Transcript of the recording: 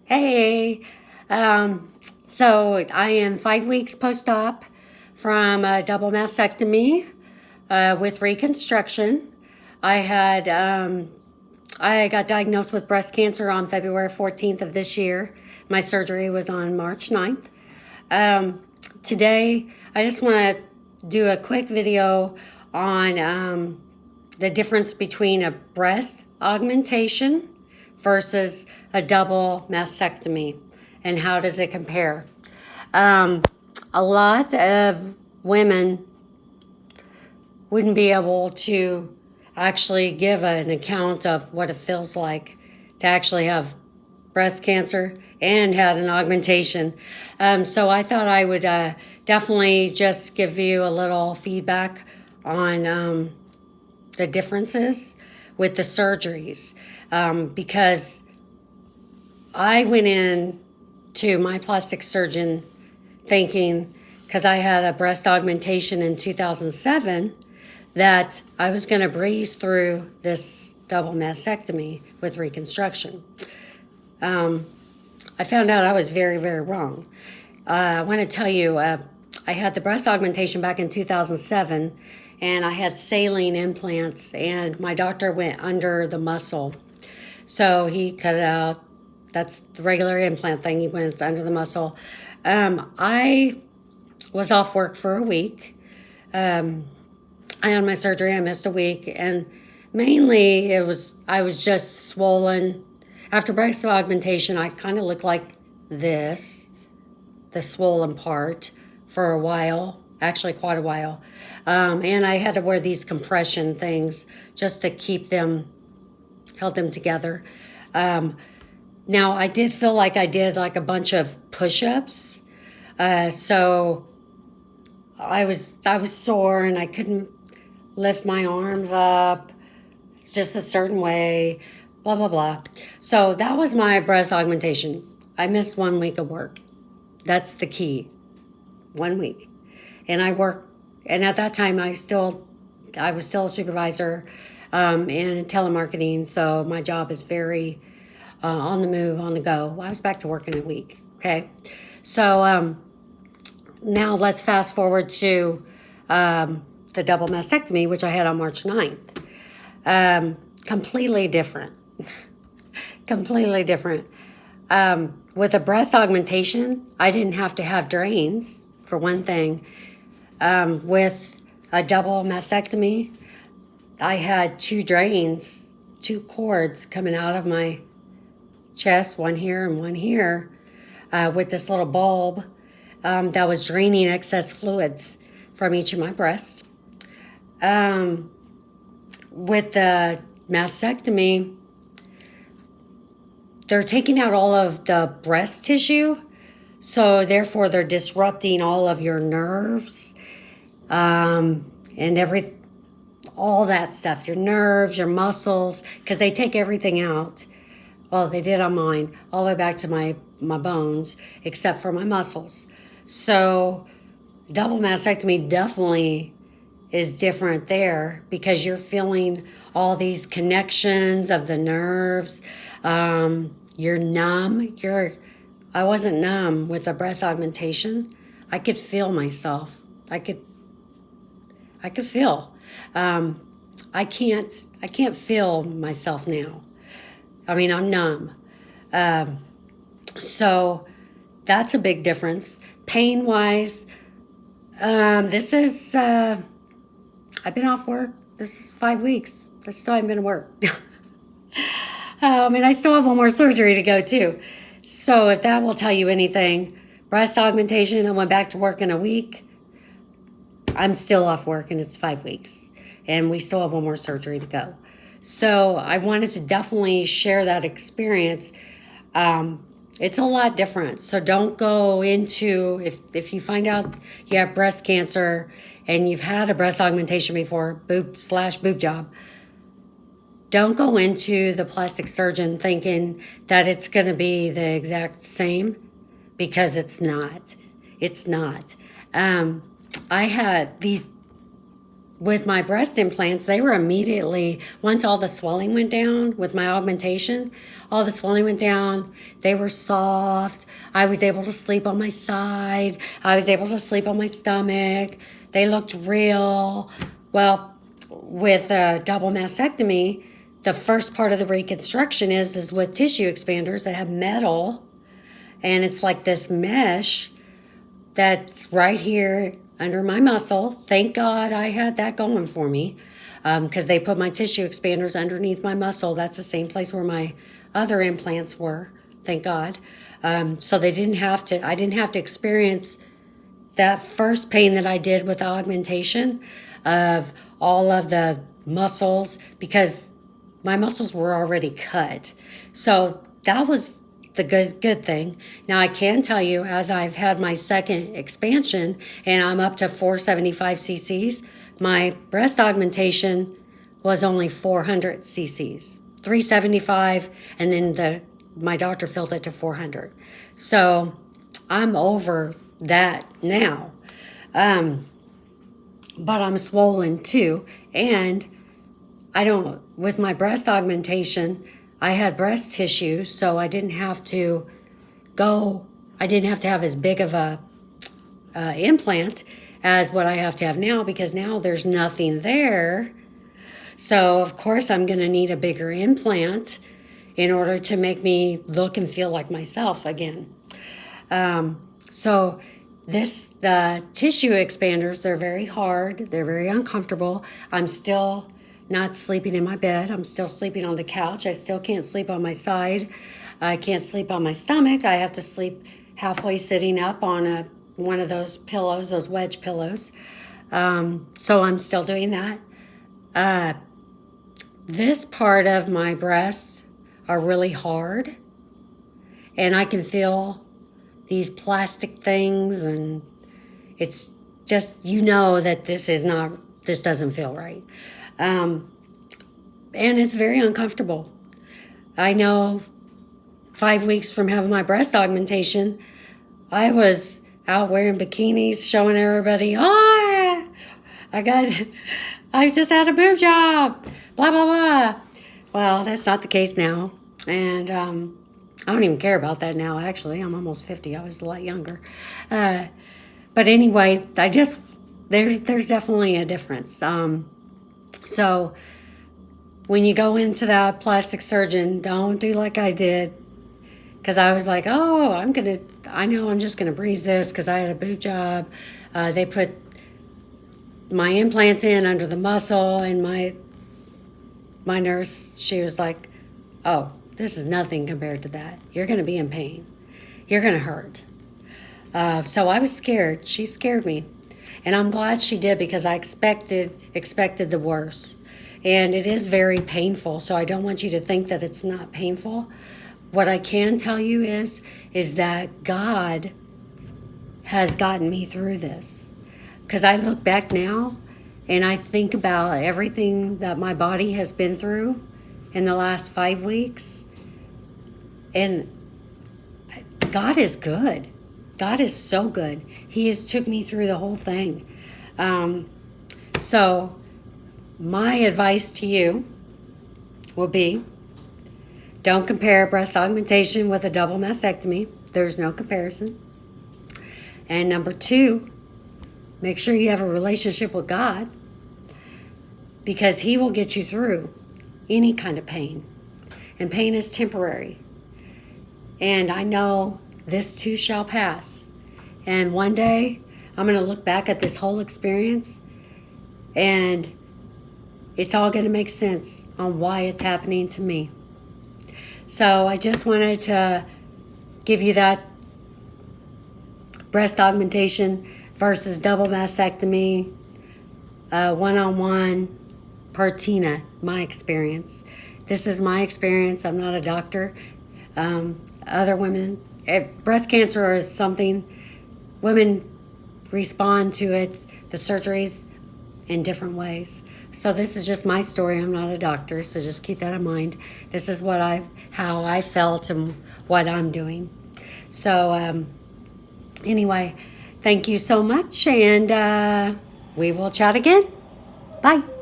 Hey, so I am 5 weeks post-op from a double mastectomy with reconstruction. I had I got diagnosed with breast cancer on February 14th of this year. My surgery was on March 9th. Today, I just want to do a quick video on the difference between a breast augmentation versus a double mastectomy and how does it compare. A lot of women wouldn't be able to actually give an account of what it feels like to actually have breast cancer and had an augmentation. So I thought I would definitely just give you a little feedback on the differences with the surgeries, because I went in to my plastic surgeon thinking, because I had a breast augmentation in 2007, that I was going to breeze through this double mastectomy with reconstruction. I found out I was very, very wrong. I want to tell you, I had the breast augmentation back in 2007, and I had saline implants, and my doctor went under the muscle. So he cut it out. That's the regular implant thing. He went under the muscle. I was off work for a week. I had my surgery. I missed a week, and mainly I was just swollen. After breast augmentation, I kind of looked like this, the swollen part, for a while, actually quite a while. And I had to wear these compression things just to held them together. Now I did feel like I did like a bunch of push-ups, so I was sore and I couldn't lift my arms up. It's just a certain way, blah, blah, blah. So that was my breast augmentation. I missed 1 week of work. That's the key. 1 week. And at that time I was still a supervisor in telemarketing. So my job is very on the move, on the go. Well, I was back to work in a week. Okay. So now let's fast forward to the double mastectomy, which I had on March 9th. Completely different. Completely different. With a breast augmentation, I didn't have to have drains, for one thing. With a double mastectomy, I had two drains, two cords coming out of my chest, one here and one here, with this little bulb that was draining excess fluids from each of my breasts. With the mastectomy, they're taking out all of the breast tissue, so therefore they're disrupting all of your nerves, and all that stuff, your nerves, your muscles, because they take everything out. Well, they did on mine, all the way back to my bones, except for my muscles. So double mastectomy definitely is different there because you're feeling all these connections of the nerves. You're numb. I wasn't numb with the breast augmentation. I could feel myself. I could feel. I can't feel myself now. I mean, I'm numb. So that's a big difference. Pain-wise, this is, I've been off work. This is 5 weeks. I still haven't been to work. And I still have one more surgery to go too. So if that will tell you anything, breast augmentation, I went back to work in a week. I'm still off work and it's 5 weeks. And we still have one more surgery to go. So I wanted to definitely share that experience. It's a lot different. So don't go into, if you find out you have breast cancer and you've had a breast augmentation before, boob job, don't go into the plastic surgeon thinking that it's going to be the exact same, because it's not. It's not. I had these with my breast implants, they were immediately, once all the swelling went down with my augmentation, all the swelling went down. They were soft. I was able to sleep on my side. I was able to sleep on my stomach. They looked real. Well, with a double mastectomy, the first part of the reconstruction is with tissue expanders that have metal, and it's like this mesh that's right here under my muscle. Thank God I had that going for me, because they put my tissue expanders underneath my muscle. That's the same place where my other implants were. Thank God. So I didn't have to experience that first pain that I did with the augmentation of all of the muscles, because my muscles were already cut. So that was the good thing. Now I can tell you, as I've had my second expansion and I'm up to 475 cc's, my breast augmentation was only 400 cc's, 375, and then my doctor filled it to 400. So I'm over that now. But I'm swollen too, and with my breast augmentation, I had breast tissue, so I didn't have to have as big of a implant as what I have to have now, because now there's nothing there. So of course I'm going to need a bigger implant in order to make me look and feel like myself again. So the tissue expanders, they're very hard. They're very uncomfortable. I'm still not sleeping in my bed. I'm still sleeping on the couch. I still can't sleep on my side. I can't sleep on my stomach. I have to sleep halfway sitting up on one of those pillows, those wedge pillows. So I'm still doing that. This part of my breasts are really hard, and I can feel these plastic things, and it's just, that this doesn't feel right. And it's very uncomfortable. I know 5 weeks from having my breast augmentation, I was out wearing bikinis, showing everybody, I just had a boob job, blah, blah, blah. Well, that's not the case now. And I don't even care about that now, actually. I'm almost 50. I was a lot younger. But anyway, there's definitely a difference. So when you go into that plastic surgeon, don't do like I did. Because I was like, I know I'm just going to breeze this because I had a boob job. They put my implants in under the muscle, and my nurse, she was like, oh, this is nothing compared to that. You're going to be in pain. You're going to hurt. So I was scared. She scared me. And I'm glad she did, because I expected the worst. And it is very painful, so I don't want you to think that it's not painful. What I can tell you is that God has gotten me through this. Because I look back now and I think about everything that my body has been through in the last 5 weeks. And God is good. God is so good. He has took me through the whole thing. So my advice to you will be, don't compare breast augmentation with a double mastectomy. There's no comparison. And number 2, make sure you have a relationship with God, because He will get you through any kind of pain. And pain is temporary. And I know this too shall pass. And one day, I'm going to look back at this whole experience, and it's all going to make sense on why it's happening to me. So I just wanted to give you that breast augmentation versus double mastectomy, one-on-one per Tina, my experience. This is my experience. I'm not a doctor. Other women, breast cancer is something, women respond to it, the surgeries, in different ways. So this is just my story. I'm not a doctor, so just keep that in mind. This is how I felt and what I'm doing. So anyway, thank you so much, and we will chat again. Bye.